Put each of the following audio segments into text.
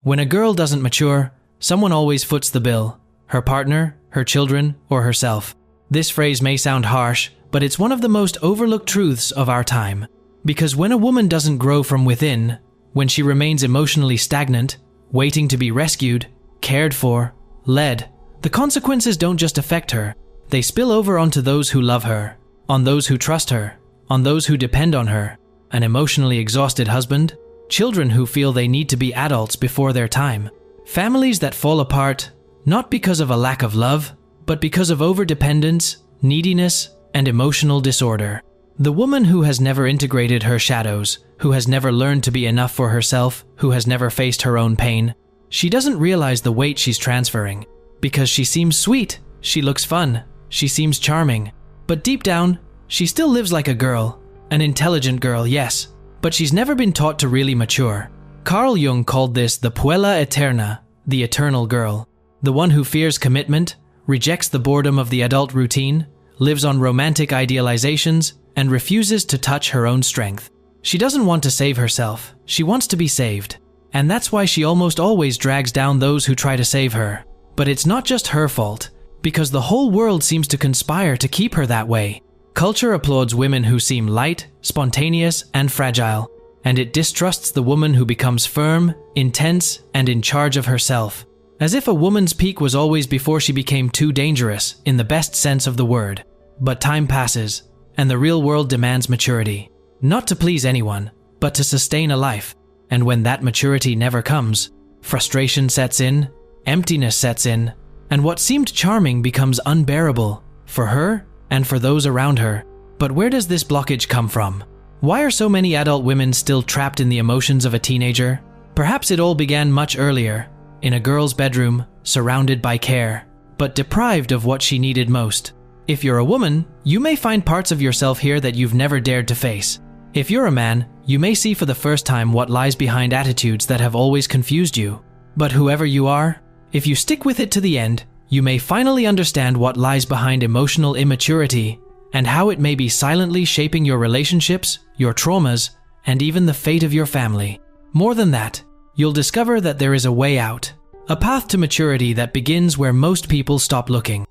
When a girl doesn't mature, someone always foots the bill. Her partner, her children, or herself. This phrase may sound harsh, but it's one of the most overlooked truths of our time. Because when a woman doesn't grow from within, when she remains emotionally stagnant, waiting to be rescued, cared for, led, the consequences don't just affect her, they spill over onto those who love her, on those who trust her, on those who depend on her, an emotionally exhausted husband, children who feel they need to be adults before their time, families that fall apart, not because of a lack of love, but because of overdependence, neediness, and emotional disorder. The woman who has never integrated her shadows, who has never learned to be enough for herself, who has never faced her own pain, she doesn't realize the weight she's transferring. Because she seems sweet, she looks fun, she seems charming. But deep down, she still lives like a girl. An intelligent girl, yes, but she's never been taught to really mature. Carl Jung called this the puella eterna, the eternal girl. The one who fears commitment, rejects the boredom of the adult routine, lives on romantic idealizations, and refuses to touch her own strength. She doesn't want to save herself, she wants to be saved. And that's why she almost always drags down those who try to save her. But it's not just her fault, because the whole world seems to conspire to keep her that way. Culture applauds women who seem light, spontaneous, and fragile, and it distrusts the woman who becomes firm, intense, and in charge of herself. As if a woman's peak was always before she became too dangerous, in the best sense of the word. But time passes, and the real world demands maturity. Not to please anyone, but to sustain a life. And when that maturity never comes, frustration sets in, emptiness sets in, and what seemed charming becomes unbearable, for her and for those around her. But where does this blockage come from? Why are so many adult women still trapped in the emotions of a teenager? Perhaps it all began much earlier, in a girl's bedroom, surrounded by care, but deprived of what she needed most. If you're a woman, you may find parts of yourself here that you've never dared to face. If you're a man, you may see for the first time what lies behind attitudes that have always confused you. But whoever you are, if you stick with it to the end, you may finally understand what lies behind emotional immaturity and how it may be silently shaping your relationships, your traumas, and even the fate of your family. More than that, you'll discover that there is a way out, a path to maturity that begins where most people stop looking.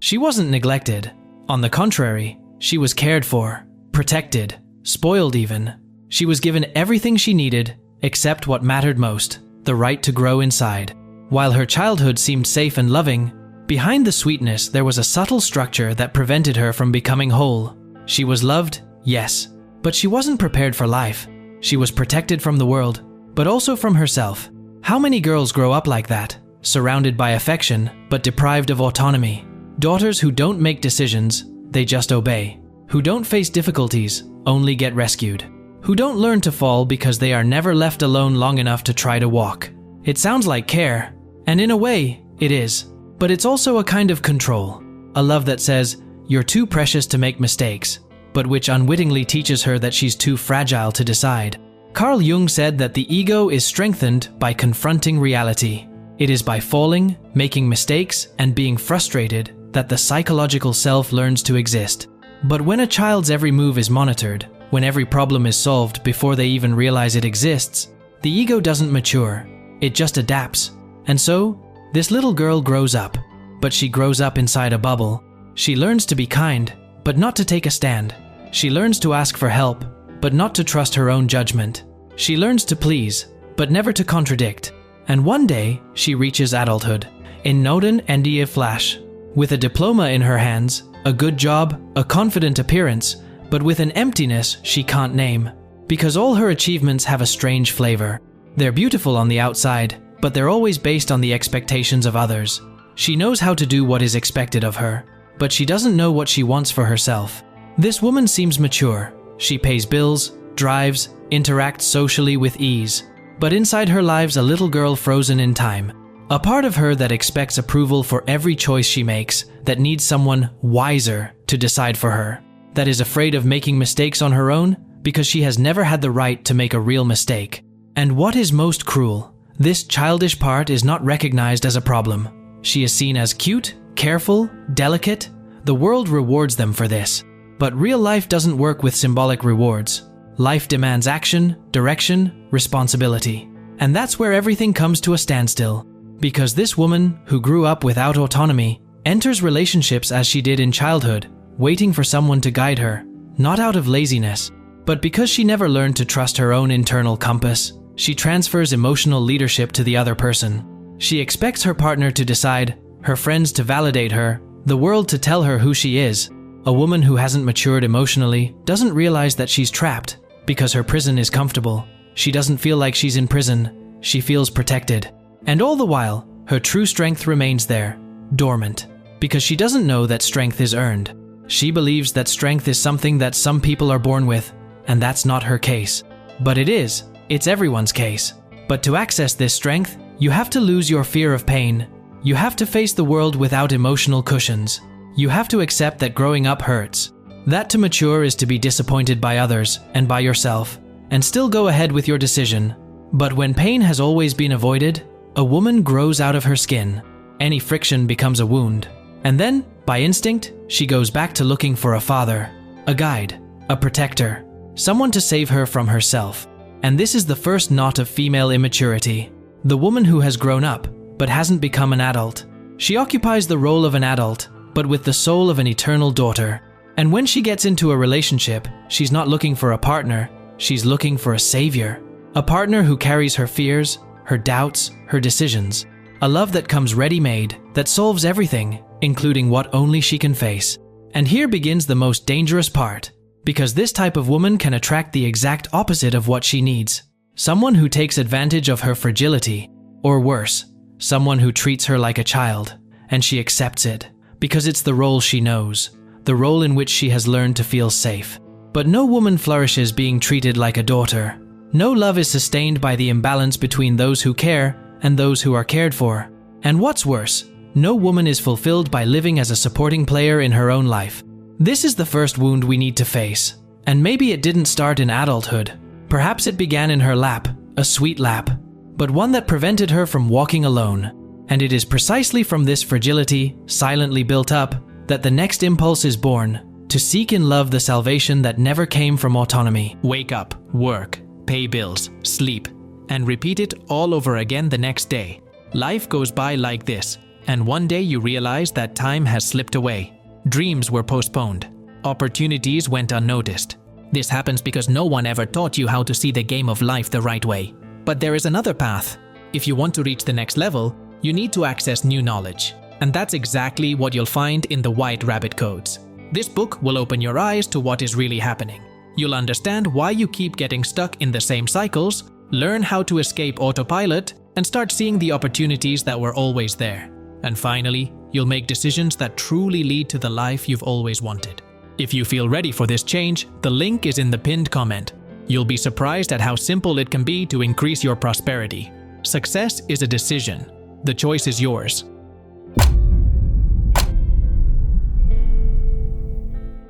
She wasn't neglected. On the contrary, she was cared for, protected, spoiled even. She was given everything she needed, except what mattered most, the right to grow inside. While her childhood seemed safe and loving, behind the sweetness there was a subtle structure that prevented her from becoming whole. She was loved, yes, but she wasn't prepared for life. She was protected from the world, but also from herself. How many girls grow up like that, surrounded by affection, but deprived of autonomy? Daughters who don't make decisions, they just obey. Who don't face difficulties, only get rescued. Who don't learn to fall because they are never left alone long enough to try to walk. It sounds like care, and in a way, it is. But it's also a kind of control. A love that says, you're too precious to make mistakes, but which unwittingly teaches her that she's too fragile to decide. Carl Jung said that the ego is strengthened by confronting reality. It is by falling, making mistakes, and being frustrated that the psychological self learns to exist. But when a child's every move is monitored, when every problem is solved before they even realize it exists, the ego doesn't mature, it just adapts. And so, this little girl grows up, but she grows up inside a bubble. She learns to be kind, but not to take a stand. She learns to ask for help, but not to trust her own judgment. She learns to please, but never to contradict. And one day, she reaches adulthood, in nåden and i flash, with a diploma in her hands, a good job, a confident appearance, but with an emptiness she can't name. Because all her achievements have a strange flavor. They're beautiful on the outside, but they're always based on the expectations of others. She knows how to do what is expected of her, but she doesn't know what she wants for herself. This woman seems mature. She pays bills, drives, interacts socially with ease. But inside her lives a little girl frozen in time. A part of her that expects approval for every choice she makes, that needs someone wiser to decide for her, that is afraid of making mistakes on her own because she has never had the right to make a real mistake. And what is most cruel, this childish part is not recognized as a problem. She is seen as cute, careful, delicate. The world rewards them for this. But real life doesn't work with symbolic rewards. Life demands action, direction, responsibility. And that's where everything comes to a standstill. Because this woman, who grew up without autonomy, enters relationships as she did in childhood, waiting for someone to guide her, not out of laziness, but because she never learned to trust her own internal compass. She transfers emotional leadership to the other person. She expects her partner to decide, her friends to validate her, the world to tell her who she is. A woman who hasn't matured emotionally doesn't realize that she's trapped because her prison is comfortable. She doesn't feel like she's in prison. She feels protected. And all the while, her true strength remains there, dormant, because she doesn't know that strength is earned. She believes that strength is something that some people are born with, and that's not her case. But it is. It's everyone's case. But to access this strength, you have to lose your fear of pain. You have to face the world without emotional cushions. You have to accept that growing up hurts. That to mature is to be disappointed by others and by yourself, and still go ahead with your decision. But when pain has always been avoided, a woman grows out of her skin. Any friction becomes a wound. And then, by instinct, she goes back to looking for a father, a guide, a protector, someone to save her from herself. And this is the first knot of female immaturity. The woman who has grown up, but hasn't become an adult. She occupies the role of an adult, but with the soul of an eternal daughter. And when she gets into a relationship, she's not looking for a partner, she's looking for a savior. A partner who carries her fears, her doubts, her decisions. A love that comes ready-made, that solves everything, including what only she can face. And here begins the most dangerous part, because this type of woman can attract the exact opposite of what she needs. Someone who takes advantage of her fragility, or worse, someone who treats her like a child, and she accepts it, because it's the role she knows, the role in which she has learned to feel safe. But no woman flourishes being treated like a daughter. No love is sustained by the imbalance between those who care and those who are cared for. And what's worse, no woman is fulfilled by living as a supporting player in her own life. This is the first wound we need to face. And maybe it didn't start in adulthood. Perhaps it began in her lap, a sweet lap, but one that prevented her from walking alone. And it is precisely from this fragility, silently built up, that the next impulse is born, to seek in love the salvation that never came from autonomy. Wake up, work, pay bills, sleep, and repeat it all over again the next day. Life goes by like this, and one day you realize that time has slipped away. Dreams were postponed. Opportunities went unnoticed. This happens because no one ever taught you how to see the game of life the right way. But there is another path. If you want to reach the next level, you need to access new knowledge. And that's exactly what you'll find in the White Rabbit Codes. This book will open your eyes to what is really happening. You'll understand why you keep getting stuck in the same cycles, learn how to escape autopilot, and start seeing the opportunities that were always there. And finally, you'll make decisions that truly lead to the life you've always wanted. If you feel ready for this change, the link is in the pinned comment. You'll be surprised at how simple it can be to increase your prosperity. Success is a decision. The choice is yours.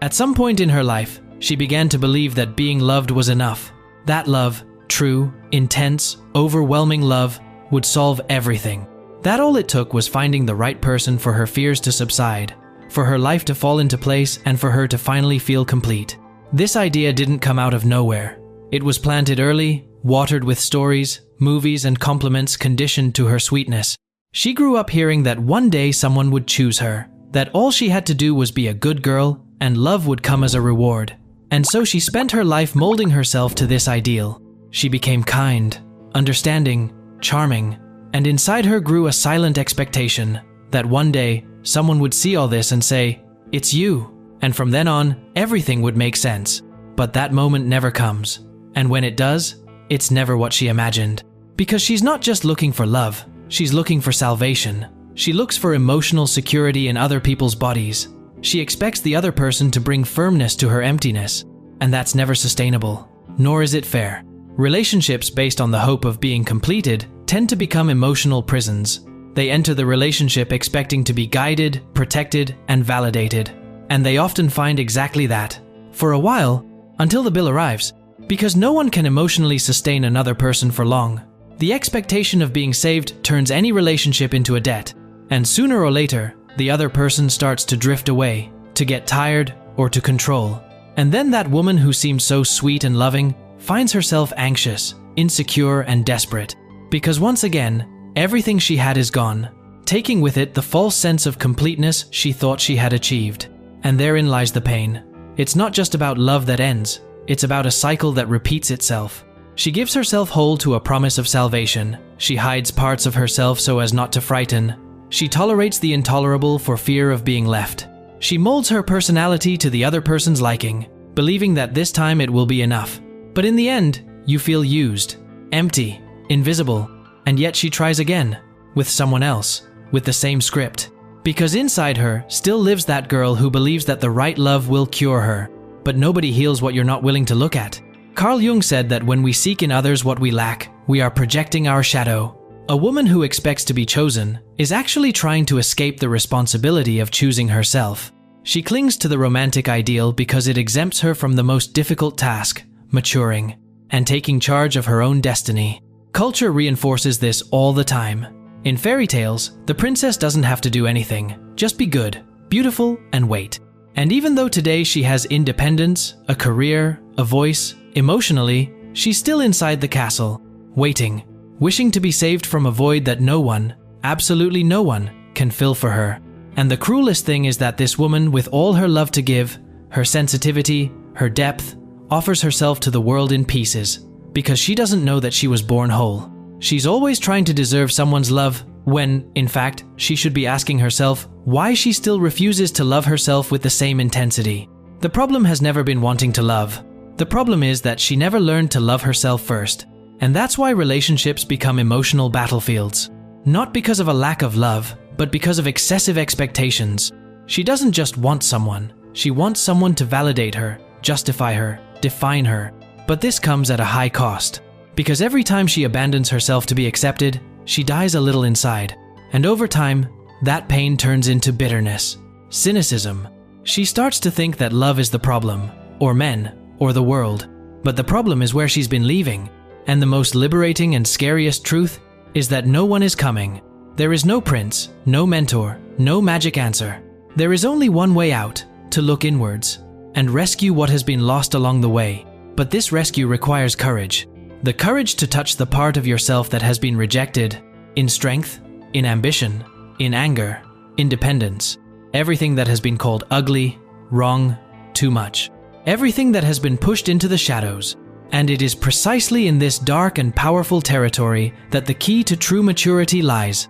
At some point in her life, she began to believe that being loved was enough. That love, true, intense, overwhelming love, would solve everything. That all it took was finding the right person for her fears to subside, for her life to fall into place, and for her to finally feel complete. This idea didn't come out of nowhere. It was planted early, watered with stories, movies, and compliments conditioned to her sweetness. She grew up hearing that one day someone would choose her, that all she had to do was be a good girl, and love would come as a reward. And so she spent her life molding herself to this ideal. She became kind, understanding, charming, and inside her grew a silent expectation that one day someone would see all this and say, "It's you." And from then on, everything would make sense. But that moment never comes. And when it does, it's never what she imagined. Because she's not just looking for love, she's looking for salvation. She looks for emotional security in other people's bodies. She expects the other person to bring firmness to her emptiness. And that's never sustainable, nor is it fair. Relationships based on the hope of being completed tend to become emotional prisons. They enter the relationship expecting to be guided, protected, and validated. And they often find exactly that. For a while, until the bill arrives. Because no one can emotionally sustain another person for long. The expectation of being saved turns any relationship into a debt. And sooner or later, the other person starts to drift away, to get tired, or to control. And then that woman who seemed so sweet and loving finds herself anxious, insecure, and desperate. Because once again, everything she had is gone, taking with it the false sense of completeness she thought she had achieved. And therein lies the pain. It's not just about love that ends, it's about a cycle that repeats itself. She gives herself whole to a promise of salvation. She hides parts of herself so as not to frighten. She tolerates the intolerable for fear of being left. She molds her personality to the other person's liking, believing that this time it will be enough. But in the end, you feel used, empty, invisible, and yet she tries again, with someone else, with the same script. Because inside her still lives that girl who believes that the right love will cure her, but nobody heals what you're not willing to look at. Carl Jung said that when we seek in others what we lack, we are projecting our shadow. A woman who expects to be chosen is actually trying to escape the responsibility of choosing herself. She clings to the romantic ideal because it exempts her from the most difficult task, maturing, and taking charge of her own destiny. Culture reinforces this all the time. In fairy tales, the princess doesn't have to do anything, just be good, beautiful, and wait. And even though today she has independence, a career, a voice, emotionally, she's still inside the castle, waiting, wishing to be saved from a void that no one, absolutely no one, can fill for her. And the cruelest thing is that this woman, with all her love to give, her sensitivity, her depth, offers herself to the world in pieces, because she doesn't know that she was born whole. She's always trying to deserve someone's love, when, in fact, she should be asking herself why she still refuses to love herself with the same intensity. The problem has never been wanting to love. The problem is that she never learned to love herself first. And that's why relationships become emotional battlefields. Not because of a lack of love, but because of excessive expectations. She doesn't just want someone. She wants someone to validate her, justify her, define her. But this comes at a high cost. Because every time she abandons herself to be accepted, she dies a little inside. And over time, that pain turns into bitterness, cynicism. She starts to think that love is the problem, or men, or the world. But the problem is where she's been leaving. And the most liberating and scariest truth is that no one is coming. There is no prince, no mentor, no magic answer. There is only one way out, to look inwards and rescue what has been lost along the way. But this rescue requires courage. The courage to touch the part of yourself that has been rejected, in strength, in ambition, in anger, independence. Everything that has been called ugly, wrong, too much. Everything that has been pushed into the shadows. And it is precisely in this dark and powerful territory that the key to true maturity lies.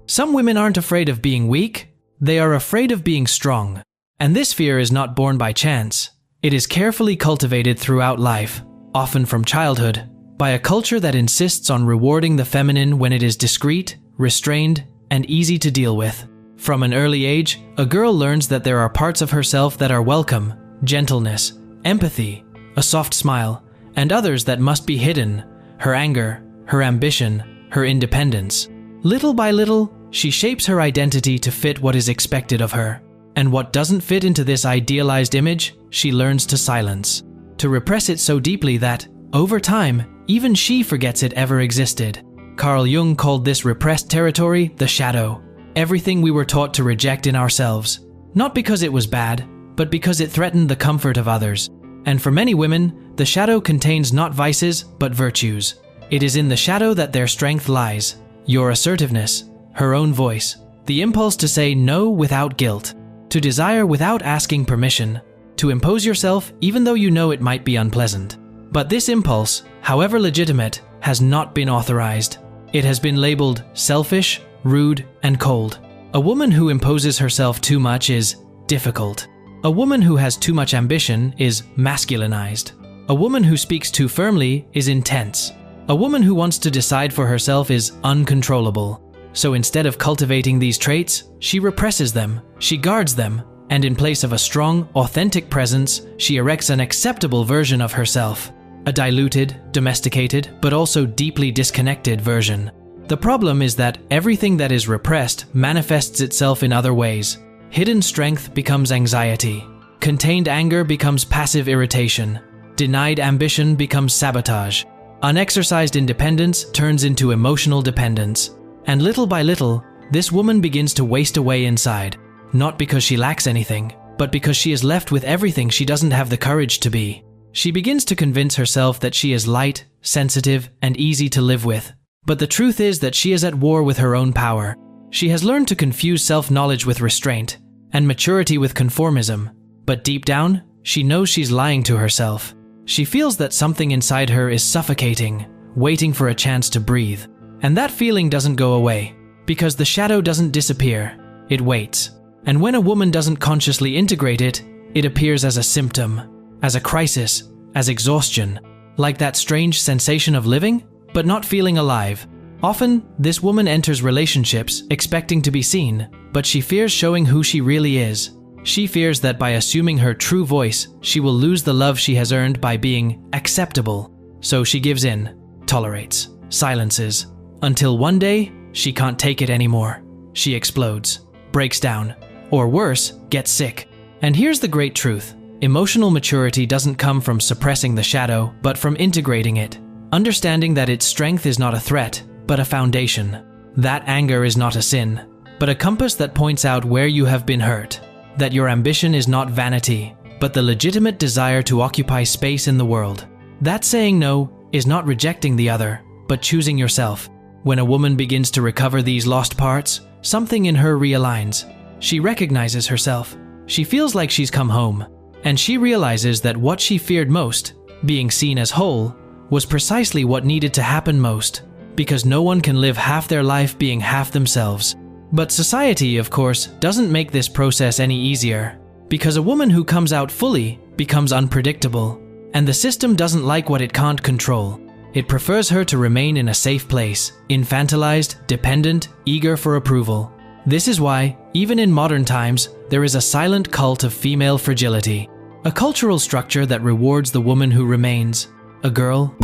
Some women aren't afraid of being weak, they are afraid of being strong. And this fear is not born by chance. It is carefully cultivated throughout life, often from childhood, by a culture that insists on rewarding the feminine when it is discreet, restrained, and easy to deal with. From an early age, a girl learns that there are parts of herself that are welcome, gentleness, empathy, a soft smile, and others that must be hidden, her anger, her ambition, her independence. Little by little, she shapes her identity to fit what is expected of her. And what doesn't fit into this idealized image, she learns to silence, to repress it so deeply that, over time, even she forgets it ever existed. Carl Jung called this repressed territory the shadow. Everything we were taught to reject in ourselves, not because it was bad, but because it threatened the comfort of others. And for many women, the shadow contains not vices, but virtues. It is in the shadow that their strength lies, your assertiveness, her own voice, the impulse to say no without guilt, to desire without asking permission, to impose yourself even though you know it might be unpleasant. But this impulse, however legitimate, has not been authorized. It has been labeled selfish, rude, and cold. A woman who imposes herself too much is difficult. A woman who has too much ambition is masculinized. A woman who speaks too firmly is intense. A woman who wants to decide for herself is uncontrollable. So instead of cultivating these traits, she represses them, she guards them, and in place of a strong, authentic presence, she erects an acceptable version of herself. A diluted, domesticated, but also deeply disconnected version. The problem is that everything that is repressed manifests itself in other ways. Hidden strength becomes anxiety. Contained anger becomes passive irritation. Denied ambition becomes sabotage. Unexercised independence turns into emotional dependence. And little by little, this woman begins to waste away inside. Not because she lacks anything, but because she is left with everything she doesn't have the courage to be. She begins to convince herself that she is light, sensitive, and easy to live with. But the truth is that she is at war with her own power. She has learned to confuse self-knowledge with restraint, and maturity with conformism. But deep down, she knows she's lying to herself. She feels that something inside her is suffocating, waiting for a chance to breathe. And that feeling doesn't go away, because the shadow doesn't disappear, it waits. And when a woman doesn't consciously integrate it, it appears as a symptom, as a crisis, as exhaustion, like that strange sensation of living, but not feeling alive. Often, this woman enters relationships expecting to be seen, but she fears showing who she really is. She fears that by assuming her true voice, she will lose the love she has earned by being acceptable. So she gives in, tolerates, silences, until one day, she can't take it anymore. She explodes, breaks down, or worse, gets sick. And here's the great truth. Emotional maturity doesn't come from suppressing the shadow, but from integrating it. Understanding that its strength is not a threat, but a foundation. That anger is not a sin, but a compass that points out where you have been hurt. That your ambition is not vanity, but the legitimate desire to occupy space in the world. That saying no is not rejecting the other, but choosing yourself. When a woman begins to recover these lost parts, something in her realigns. She recognizes herself. She feels like she's come home. And she realizes that what she feared most, being seen as whole, was precisely what needed to happen most. Because no one can live half their life being half themselves. But society, of course, doesn't make this process any easier. Because a woman who comes out fully becomes unpredictable. And the system doesn't like what it can't control. It prefers her to remain in a safe place, infantilized, dependent, eager for approval. This is why, even in modern times, there is a silent cult of female fragility. A cultural structure that rewards the woman who remains, a girl.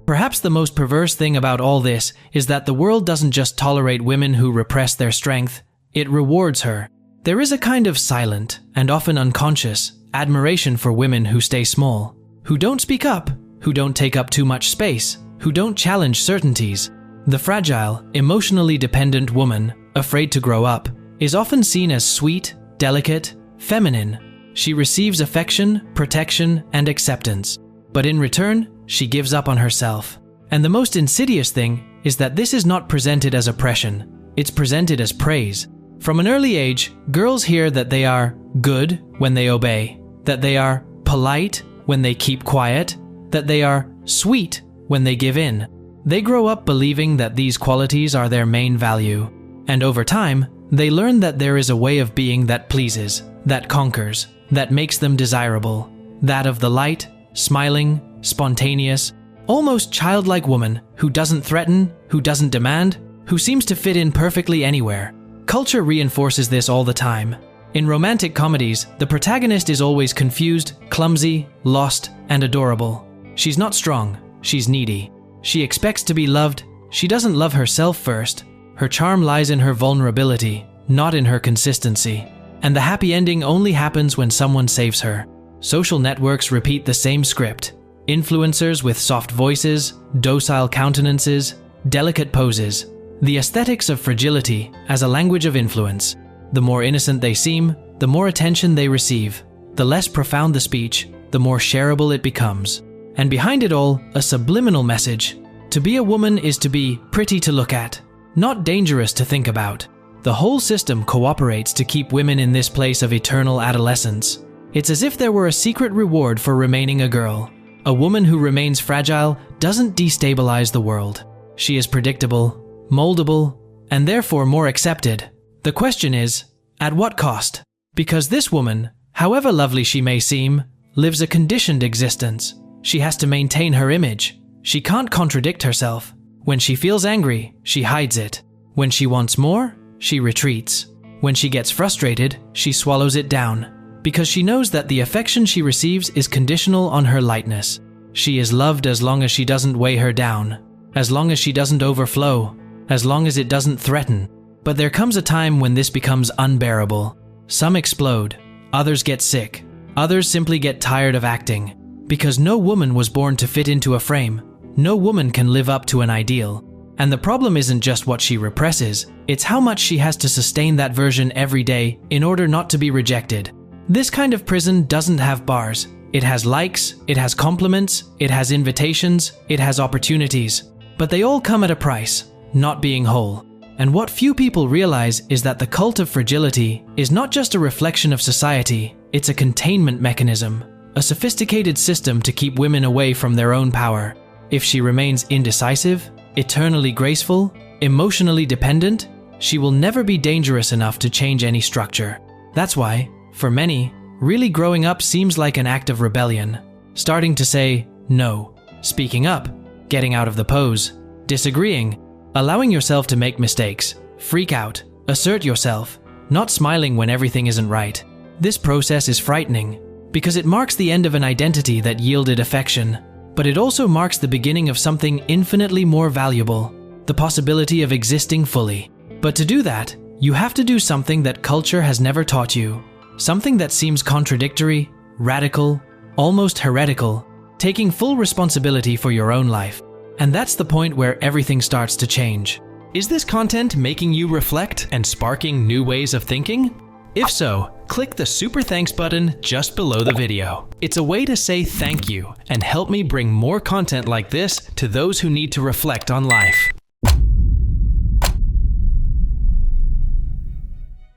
Perhaps the most perverse thing about all this is that the world doesn't just tolerate women who repress their strength, it rewards her. There is a kind of silent, and often unconscious, admiration for women who stay small, who don't speak up, who don't take up too much space, who don't challenge certainties. The fragile, emotionally dependent woman, afraid to grow up, is often seen as sweet, delicate, feminine. She receives affection, protection, and acceptance. But in return, she gives up on herself. And the most insidious thing is that this is not presented as oppression, it's presented as praise. From an early age, girls hear that they are good when they obey, that they are polite when they keep quiet, that they are sweet when they give in. They grow up believing that these qualities are their main value. And over time, they learn that there is a way of being that pleases, that conquers, that makes them desirable. That of the light, smiling, spontaneous, almost childlike woman who doesn't threaten, who doesn't demand, who seems to fit in perfectly anywhere. Culture reinforces this all the time. In romantic comedies, the protagonist is always confused, clumsy, lost, and adorable. She's not strong, she's needy. She expects to be loved, she doesn't love herself first. Her charm lies in her vulnerability, not in her consistency. And the happy ending only happens when someone saves her. Social networks repeat the same script. Influencers with soft voices, docile countenances, delicate poses. The aesthetics of fragility as a language of influence. The more innocent they seem, the more attention they receive. The less profound the speech, the more shareable it becomes. And behind it all, a subliminal message. To be a woman is to be pretty to look at, not dangerous to think about. The whole system cooperates to keep women in this place of eternal adolescence. It's as if there were a secret reward for remaining a girl. A woman who remains fragile doesn't destabilize the world. She is predictable, moldable, and therefore more accepted. The question is, at what cost? Because this woman, however lovely she may seem, lives a conditioned existence. She has to maintain her image. She can't contradict herself. When she feels angry, she hides it. When she wants more, she retreats. When she gets frustrated, she swallows it down. Because she knows that the affection she receives is conditional on her lightness. She is loved as long as she doesn't weigh her down, as long as she doesn't overflow, as long as it doesn't threaten. But there comes a time when this becomes unbearable. Some explode, others get sick, others simply get tired of acting. Because no woman was born to fit into a frame. No woman can live up to an ideal. And the problem isn't just what she represses, it's how much she has to sustain that version every day in order not to be rejected. This kind of prison doesn't have bars. It has likes, it has compliments, it has invitations, it has opportunities. But they all come at a price, not being whole. And what few people realize is that the cult of fragility is not just a reflection of society, it's a containment mechanism, a sophisticated system to keep women away from their own power. If she remains indecisive, eternally graceful, emotionally dependent, she will never be dangerous enough to change any structure. That's why, for many, really growing up seems like an act of rebellion. Starting to say no, speaking up, getting out of the pose, disagreeing, allowing yourself to make mistakes, freak out, assert yourself, not smiling when everything isn't right. This process is frightening because it marks the end of an identity that yielded affection, but it also marks the beginning of something infinitely more valuable, the possibility of existing fully. But to do that, you have to do something that culture has never taught you, something that seems contradictory, radical, almost heretical, taking full responsibility for your own life. And that's the point where everything starts to change. Is this content making you reflect and sparking new ways of thinking? If so, click the super thanks button just below the video. It's a way to say thank you and help me bring more content like this to those who need to reflect on life.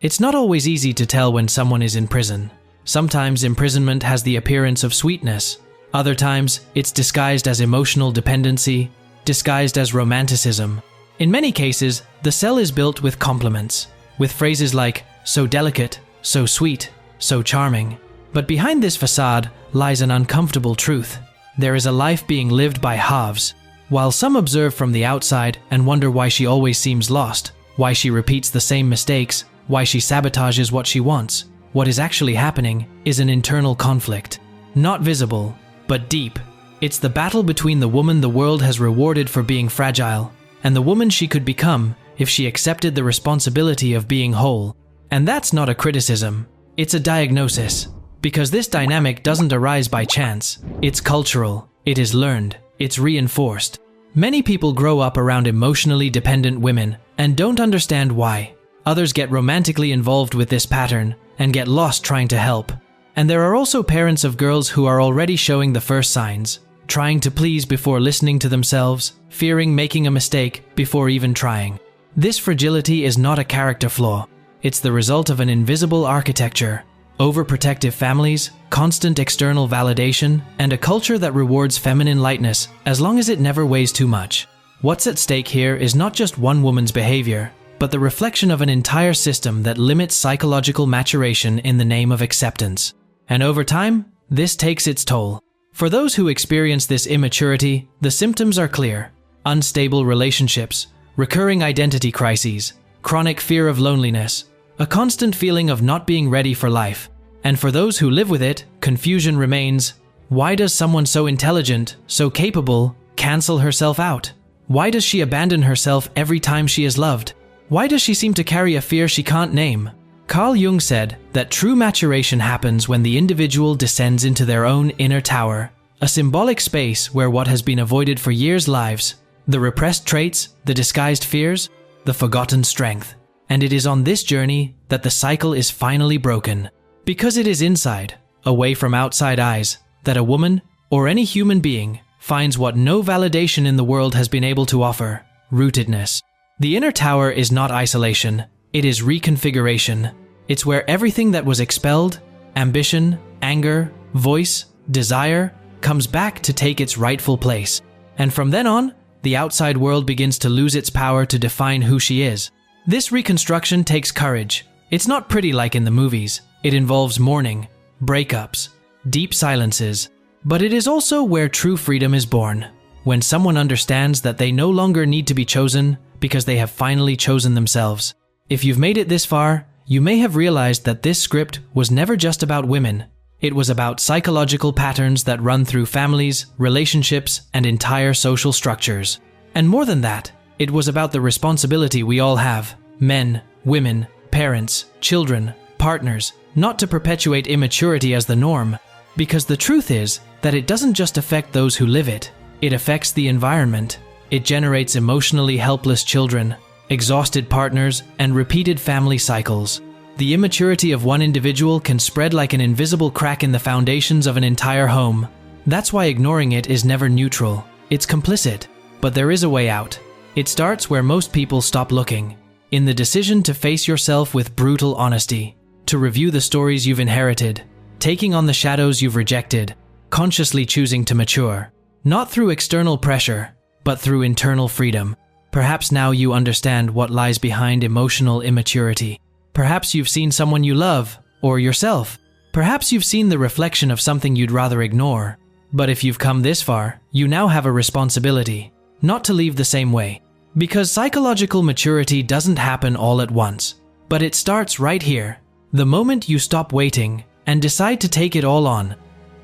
It's not always easy to tell when someone is in prison. Sometimes imprisonment has the appearance of sweetness. Other times, it's disguised as emotional dependency, disguised as romanticism. In many cases, the cell is built with compliments, with phrases like, so delicate, so sweet, so charming. But behind this facade lies an uncomfortable truth. There is a life being lived by halves. While some observe from the outside and wonder why she always seems lost, why she repeats the same mistakes, why she sabotages what she wants, what is actually happening is an internal conflict. Not visible, but deep. It's the battle between the woman the world has rewarded for being fragile and the woman she could become if she accepted the responsibility of being whole. And that's not a criticism, it's a diagnosis. Because this dynamic doesn't arise by chance. It's cultural, it is learned, it's reinforced. Many people grow up around emotionally dependent women and don't understand why. Others get romantically involved with this pattern and get lost trying to help. And there are also parents of girls who are already showing the first signs, trying to please before listening to themselves, fearing making a mistake before even trying. This fragility is not a character flaw. It's the result of an invisible architecture, overprotective families, constant external validation, and a culture that rewards feminine lightness as long as it never weighs too much. What's at stake here is not just one woman's behavior, but the reflection of an entire system that limits psychological maturation in the name of acceptance. And over time, this takes its toll. For those who experience this immaturity, the symptoms are clear. Unstable relationships, recurring identity crises, chronic fear of loneliness, a constant feeling of not being ready for life. And for those who live with it, confusion remains. Why does someone so intelligent, so capable, cancel herself out? Why does she abandon herself every time she is loved? Why does she seem to carry a fear she can't name? Carl Jung said that true maturation happens when the individual descends into their own inner tower, a symbolic space where what has been avoided for years lives, the repressed traits, the disguised fears, the forgotten strength. And it is on this journey that the cycle is finally broken. Because it is inside, away from outside eyes, that a woman, or any human being, finds what no validation in the world has been able to offer: rootedness. The inner tower is not isolation, it is reconfiguration. It's where everything that was expelled, ambition, anger, voice, desire, comes back to take its rightful place. And from then on, the outside world begins to lose its power to define who she is. This reconstruction takes courage. It's not pretty like in the movies. It involves mourning, breakups, deep silences. But it is also where true freedom is born. When someone understands that they no longer need to be chosen because they have finally chosen themselves. If you've made it this far, you may have realized that this script was never just about women. It was about psychological patterns that run through families, relationships, and entire social structures. And more than that, it was about the responsibility we all have, men, women, parents, children, partners, not to perpetuate immaturity as the norm. Because the truth is that it doesn't just affect those who live it, it affects the environment. It generates emotionally helpless children, exhausted partners, and repeated family cycles. The immaturity of one individual can spread like an invisible crack in the foundations of an entire home. That's why ignoring it is never neutral. It's complicit. But there is a way out. It starts where most people stop looking. In the decision to face yourself with brutal honesty, to review the stories you've inherited, taking on the shadows you've rejected, consciously choosing to mature. Not through external pressure, but through internal freedom. Perhaps now you understand what lies behind emotional immaturity. Perhaps you've seen someone you love, or yourself. Perhaps you've seen the reflection of something you'd rather ignore. But if you've come this far, you now have a responsibility, not to leave the same way. Because psychological maturity doesn't happen all at once. But it starts right here, the moment you stop waiting and decide to take it all on.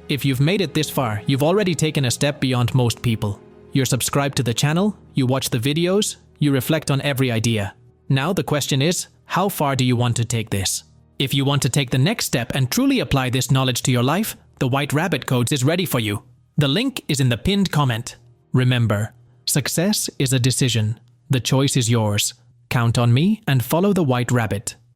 If you've made it this far, you've already taken a step beyond most people. You're subscribed to the channel, you watch the videos, you reflect on every idea. Now the question is, how far do you want to take this? If you want to take the next step and truly apply this knowledge to your life, the White Rabbit Codes is ready for you. The link is in the pinned comment. Remember, success is a decision. The choice is yours. Count on me and follow the White Rabbit.